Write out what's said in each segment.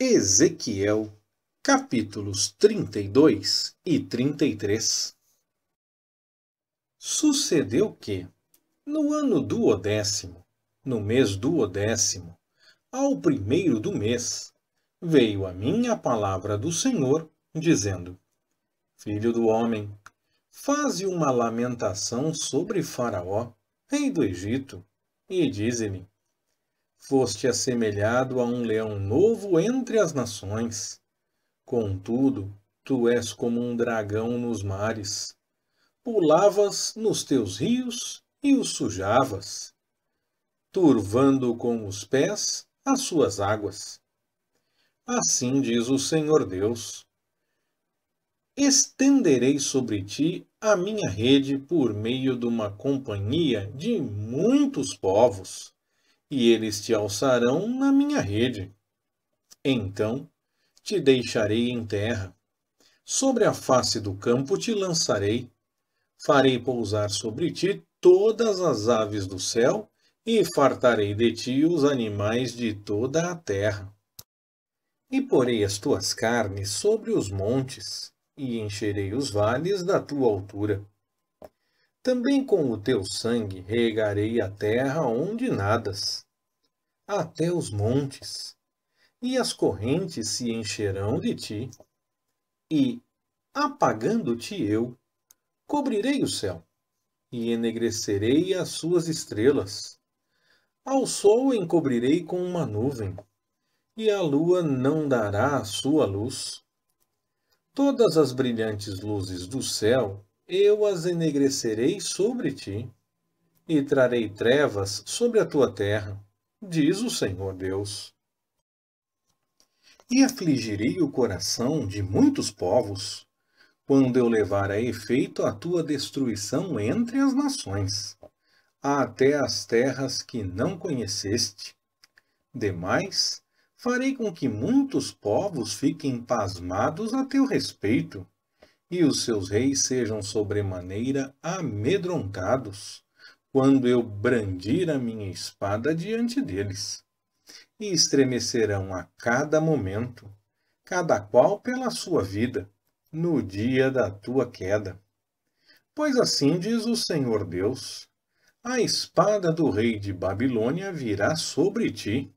Ezequiel, capítulos 32 e 33. Sucedeu que, no ano duodécimo, no mês duodécimo, ao primeiro do mês, veio a mim a palavra do Senhor, dizendo: Filho do homem, faze uma lamentação sobre Faraó, rei do Egito, e dize-lhe: Foste assemelhado a um leão novo entre as nações. Contudo, tu és como um dragão nos mares. Pulavas nos teus rios e os sujavas, turvando com os pés as suas águas. Assim diz o Senhor Deus: estenderei sobre ti a minha rede por meio de uma companhia de muitos povos, e eles te alçarão na minha rede. Então te deixarei em terra, sobre a face do campo te lançarei, farei pousar sobre ti todas as aves do céu, e fartarei de ti os animais de toda a terra. E porei as tuas carnes sobre os montes, e encherei os vales da tua altura. Também com o teu sangue regarei a terra onde nadas, até os montes, e as correntes se encherão de ti. E, apagando-te eu, cobrirei o céu, e enegrecerei as suas estrelas. Ao sol encobrirei com uma nuvem, e a lua não dará a sua luz. Todas as brilhantes luzes do céu eu as enegrecerei sobre ti, e trarei trevas sobre a tua terra, diz o Senhor Deus. E afligirei o coração de muitos povos, quando eu levar a efeito a tua destruição entre as nações, até as terras que não conheceste. Demais, farei com que muitos povos fiquem pasmados a teu respeito, e os seus reis sejam sobremaneira amedrontados, quando eu brandir a minha espada diante deles. E estremecerão a cada momento, cada qual pela sua vida, no dia da tua queda. Pois assim diz o Senhor Deus: a espada do rei de Babilônia virá sobre ti.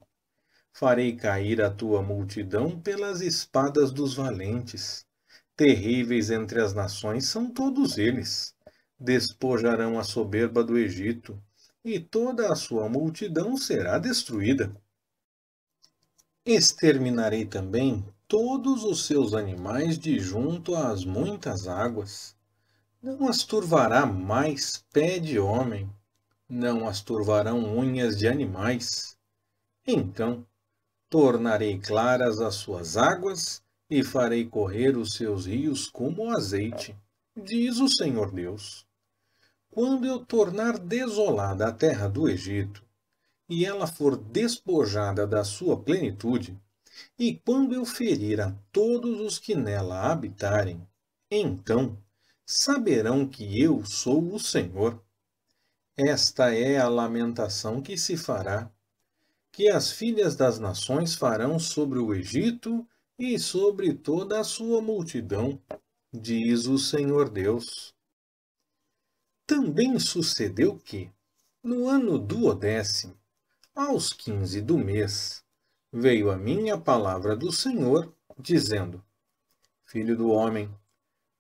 Farei cair a tua multidão pelas espadas dos valentes. Terríveis entre as nações são todos eles. Despojarão a soberba do Egito, e toda a sua multidão será destruída. Exterminarei também todos os seus animais de junto às muitas águas. Não as turvará mais pé de homem, não as turvarão unhas de animais. Então tornarei claras as suas águas e farei correr os seus rios como azeite, diz o Senhor Deus. Quando eu tornar desolada a terra do Egito, e ela for despojada da sua plenitude, e quando eu ferir a todos os que nela habitarem, então saberão que eu sou o Senhor. Esta é a lamentação que se fará, que as filhas das nações farão sobre o Egito e sobre toda a sua multidão, diz o Senhor Deus. Também sucedeu que, no ano duodécimo, aos 15 do mês, veio a mim a palavra do Senhor, dizendo: Filho do homem,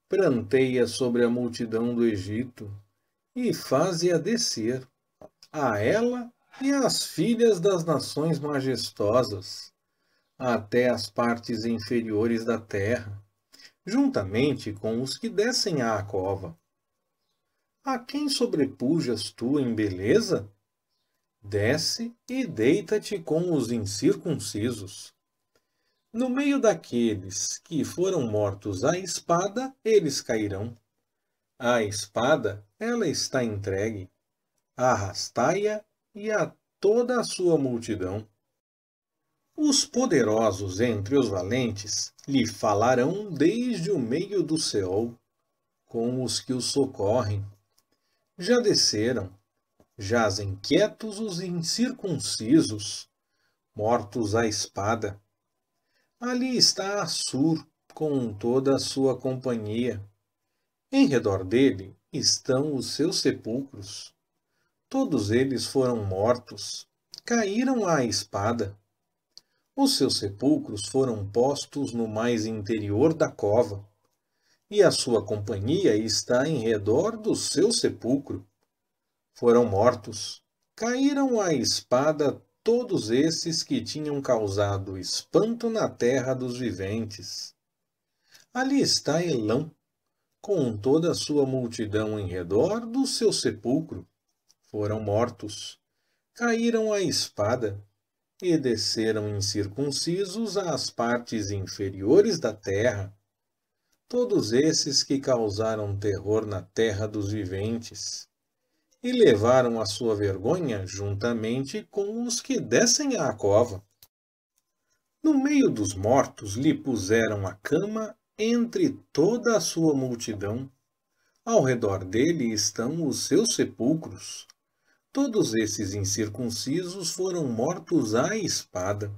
pranteia sobre a multidão do Egito, e faze-a descer, a ela e às filhas das nações majestosas, até as partes inferiores da terra, juntamente com os que descem à cova. A quem sobrepujas tu em beleza? Desce e deita-te com os incircuncisos. No meio daqueles que foram mortos à espada, eles cairão. A espada, ela está entregue. Arrastai-a e a toda a sua multidão. Os poderosos entre os valentes lhe falarão desde o meio do Seol, com os que o socorrem. Já desceram, jazem quietos os incircuncisos, mortos à espada. Ali está Assur com toda a sua companhia. Em redor dele estão os seus sepulcros. Todos eles foram mortos, caíram à espada. Os seus sepulcros foram postos no mais interior da cova, e a sua companhia está em redor do seu sepulcro. Foram mortos, caíram à espada todos esses que tinham causado espanto na terra dos viventes. Ali está Elão, com toda a sua multidão em redor do seu sepulcro. Foram mortos, caíram à espada, e desceram incircuncisos às partes inferiores da terra. Todos esses que causaram terror na terra dos viventes, e levaram a sua vergonha juntamente com os que descem à cova. No meio dos mortos lhe puseram a cama entre toda a sua multidão. Ao redor dele estão os seus sepulcros. Todos esses incircuncisos foram mortos à espada,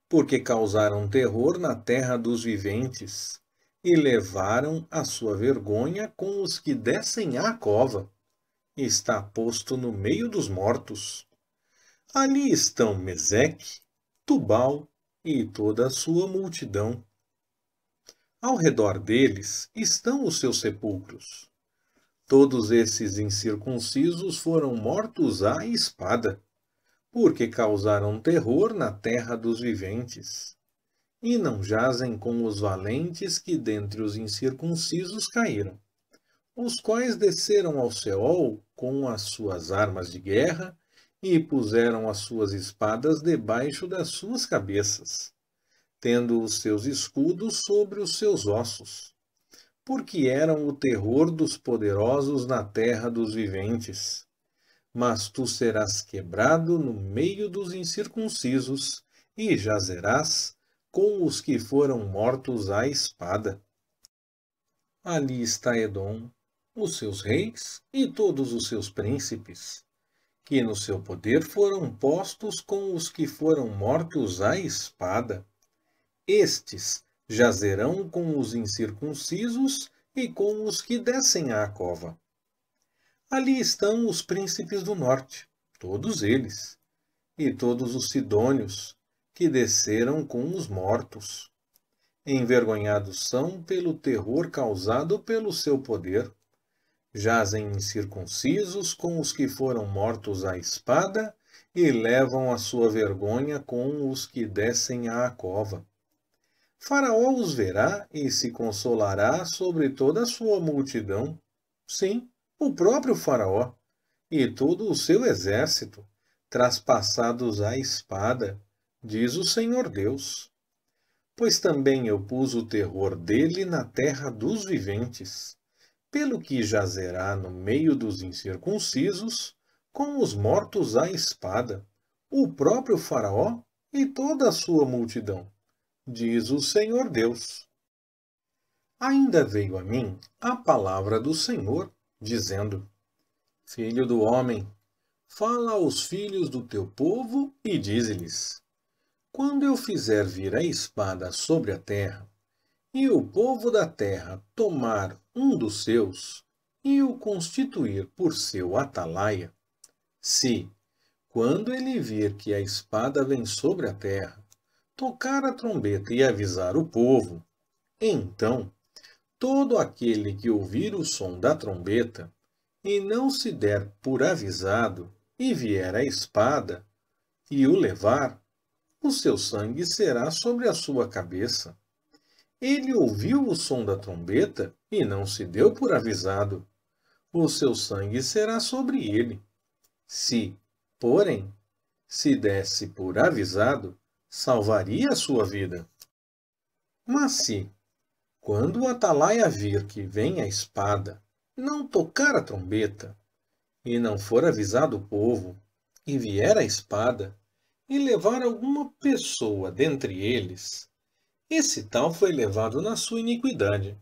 porque causaram terror na terra dos viventes, e levaram a sua vergonha com os que descem à cova. Está posto no meio dos mortos. Ali estão Meseque, Tubal e toda a sua multidão. Ao redor deles estão os seus sepulcros. Todos esses incircuncisos foram mortos à espada, porque causaram terror na terra dos viventes. E não jazem com os valentes que dentre os incircuncisos caíram, os quais desceram ao Seol com as suas armas de guerra e puseram as suas espadas debaixo das suas cabeças, tendo os seus escudos sobre os seus ossos, porque eram o terror dos poderosos na terra dos viventes. Mas tu serás quebrado no meio dos incircuncisos e jazerás com os que foram mortos à espada. Ali está Edom, os seus reis e todos os seus príncipes, que no seu poder foram postos com os que foram mortos à espada. Estes jazerão com os incircuncisos e com os que descem à cova. Ali estão os príncipes do norte, todos eles, e todos os sidônios, que desceram com os mortos. Envergonhados são pelo terror causado pelo seu poder. Jazem incircuncisos com os que foram mortos à espada e levam a sua vergonha com os que descem à cova. Faraó os verá e se consolará sobre toda a sua multidão. Sim, o próprio Faraó e todo o seu exército, traspassados à espada, diz o Senhor Deus. Pois também eu pus o terror dele na terra dos viventes, pelo que jazerá no meio dos incircuncisos, com os mortos à espada, o próprio Faraó e toda a sua multidão, diz o Senhor Deus. Ainda veio a mim a palavra do Senhor, dizendo: Filho do homem, fala aos filhos do teu povo e dize-lhes: Quando eu fizer vir a espada sobre a terra, e o povo da terra tomar um dos seus, e o constituir por seu atalaia, se, quando ele vir que a espada vem sobre a terra, tocar a trombeta e avisar o povo, então todo aquele que ouvir o som da trombeta, e não se der por avisado, e vier a espada, e o levar, o seu sangue será sobre a sua cabeça. Ele ouviu o som da trombeta e não se deu por avisado. O seu sangue será sobre ele. Se, porém, se desse por avisado, salvaria a sua vida. Mas se, quando o atalaia vir que vem a espada, não tocar a trombeta, e não for avisado o povo, e vier a espada, e levar alguma pessoa dentre eles, esse tal foi levado na sua iniquidade,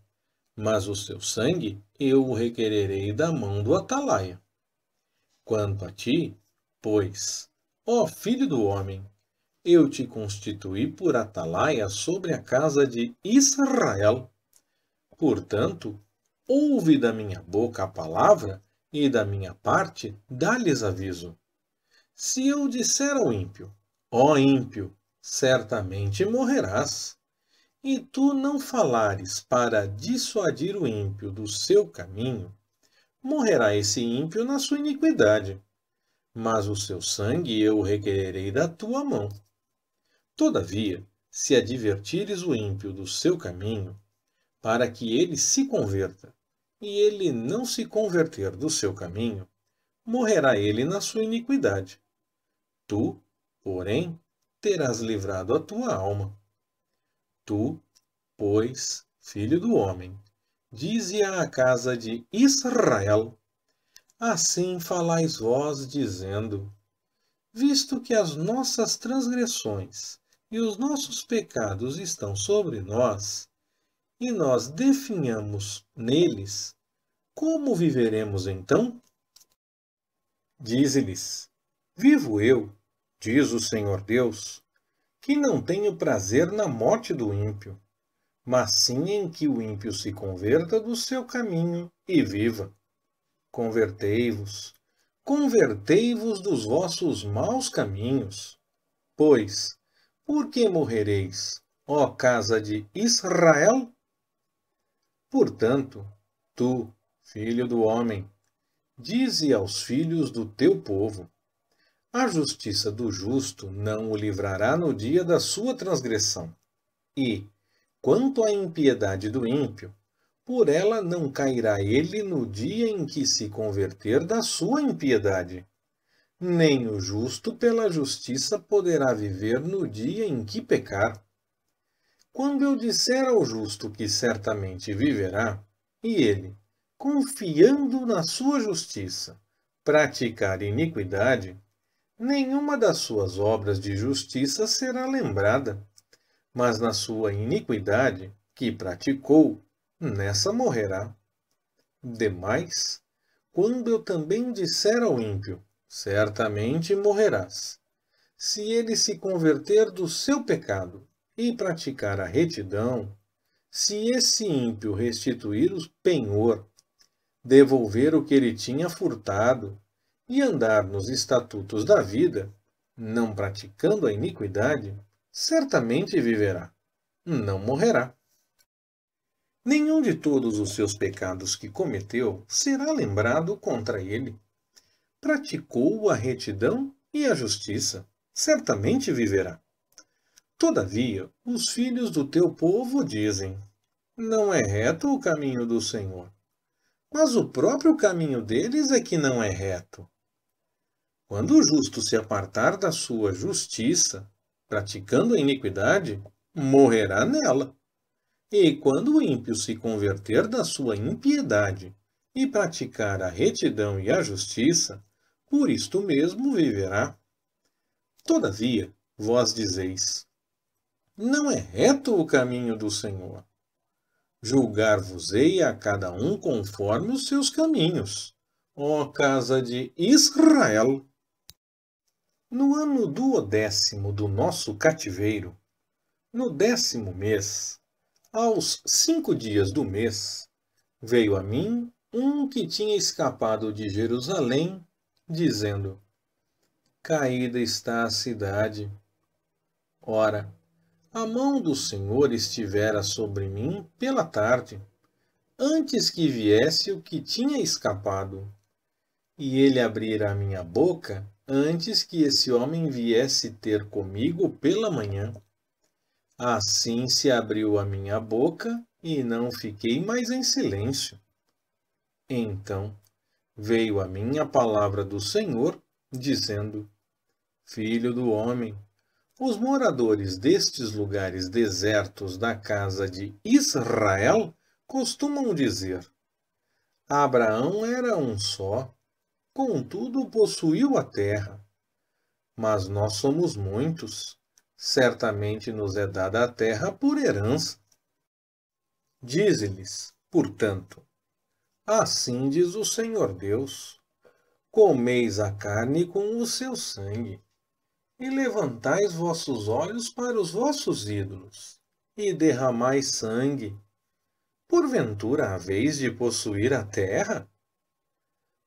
mas o seu sangue eu o requererei da mão do atalaia. Quanto a ti, pois, ó filho do homem, eu te constituí por atalaia sobre a casa de Israel. Portanto, ouve da minha boca a palavra, e da minha parte dá-lhes aviso. Se eu disser ao ímpio, ó ímpio, certamente morrerás, e tu não falares para dissuadir o ímpio do seu caminho, morrerá esse ímpio na sua iniquidade, mas o seu sangue eu requererei da tua mão. Todavia, se advertires o ímpio do seu caminho, para que ele se converta, e ele não se converter do seu caminho, morrerá ele na sua iniquidade. Tu, porém, terás livrado a tua alma. Tu, pois, filho do homem, dize à casa de Israel: assim falais vós, dizendo: visto que as nossas transgressões e os nossos pecados estão sobre nós, e nós definhamos neles, como viveremos então? Dize-lhes: vivo eu, diz o Senhor Deus, que não tenho prazer na morte do ímpio, mas sim em que o ímpio se converta do seu caminho e viva. Convertei-vos, convertei-vos dos vossos maus caminhos. Pois, por que morrereis, ó casa de Israel? Portanto, tu, filho do homem, dize aos filhos do teu povo: a justiça do justo não o livrará no dia da sua transgressão. E, quanto à impiedade do ímpio, por ela não cairá ele no dia em que se converter da sua impiedade. Nem o justo pela justiça poderá viver no dia em que pecar. Quando eu disser ao justo que certamente viverá, e ele, confiando na sua justiça, praticar iniquidade, nenhuma das suas obras de justiça será lembrada, mas na sua iniquidade, que praticou, nessa morrerá. Demais, quando eu também disser ao ímpio, certamente morrerás, se ele se converter do seu pecado e praticar a retidão, se esse ímpio restituir o penhor, devolver o que ele tinha furtado e andar nos estatutos da vida, não praticando a iniquidade, certamente viverá, não morrerá. Nenhum de todos os seus pecados que cometeu será lembrado contra ele. Praticou a retidão e a justiça, certamente viverá. Todavia, os filhos do teu povo dizem: não é reto o caminho do Senhor, mas o próprio caminho deles é que não é reto. Quando o justo se apartar da sua justiça, praticando a iniquidade, morrerá nela. E quando o ímpio se converter da sua impiedade e praticar a retidão e a justiça, por isto mesmo viverá. Todavia, vós dizeis: não é reto o caminho do Senhor. Julgar-vos-ei a cada um conforme os seus caminhos, ó casa de Israel. No ano 12º do nosso cativeiro, no 10º mês, aos 5 dias do mês, veio a mim um que tinha escapado de Jerusalém, dizendo: caída está a cidade. Ora, a mão do Senhor estivera sobre mim pela tarde, antes que viesse o que tinha escapado, e ele abrira a minha boca antes que esse homem viesse ter comigo pela manhã. Assim se abriu a minha boca e não fiquei mais em silêncio. Então veio a mim a palavra do Senhor, dizendo: filho do homem, os moradores destes lugares desertos da casa de Israel costumam dizer: Abraão era um só, contudo possuiu a terra. Mas nós somos muitos, certamente nos é dada a terra por herança. Dize-lhes, portanto: assim diz o Senhor Deus: comeis a carne com o seu sangue, e levantais vossos olhos para os vossos ídolos, e derramais sangue. Porventura haveis de possuir a terra?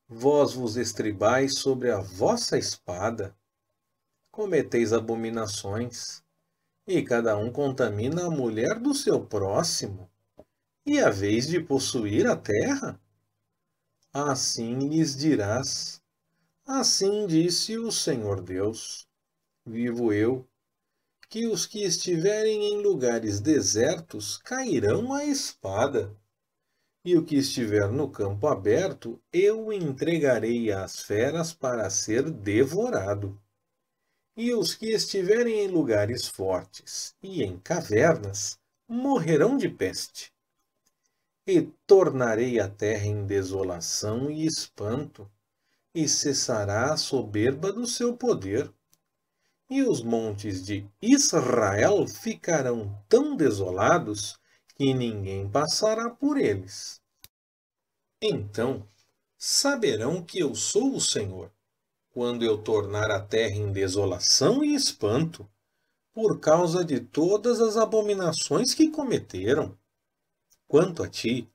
Vós vos estribais sobre a vossa espada, cometeis abominações, e cada um contamina a mulher do seu próximo, e haveis de possuir a terra? Assim lhes dirás: assim disse o Senhor Deus, vivo eu, que os que estiverem em lugares desertos cairão à espada, e o que estiver no campo aberto eu entregarei às feras para ser devorado. E os que estiverem em lugares fortes e em cavernas morrerão de peste. E tornarei a terra em desolação e espanto, e cessará a soberba do seu poder. E os montes de Israel ficarão tão desolados que ninguém passará por eles. Então saberão que eu sou o Senhor, quando eu tornar a terra em desolação e espanto, por causa de todas as abominações que cometeram. Quanto a ti,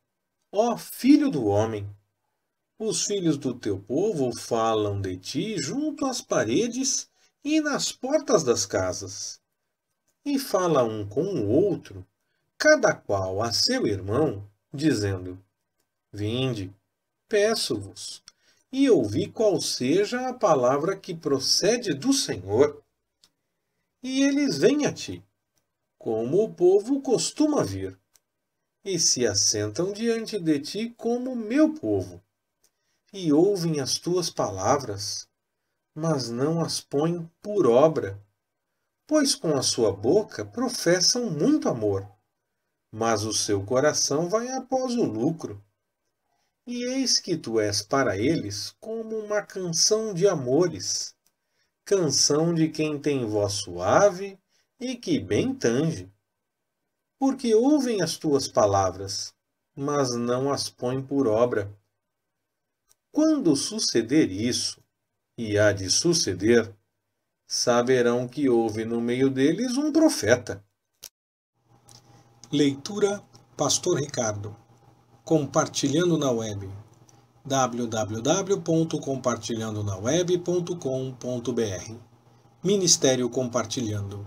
ó filho do homem, os filhos do teu povo falam de ti junto às paredes e nas portas das casas. E fala um com o outro, cada qual a seu irmão, dizendo: vinde, peço-vos, e ouvi qual seja a palavra que procede do Senhor. E eles vêm a ti, como o povo costuma vir, e se assentam diante de ti como meu povo, e ouvem as tuas palavras, mas não as põem por obra, pois com a sua boca professam muito amor, mas o seu coração vai após o lucro. E eis que tu és para eles como uma canção de amores, canção de quem tem voz suave e que bem tange. Porque ouvem as tuas palavras, mas não as põem por obra. Quando suceder isso, e há de suceder, saberão que houve no meio deles um profeta. Leitura Pastor Ricardo. Compartilhando na web. www.compartilhandonaweb.com.br Ministério Compartilhando.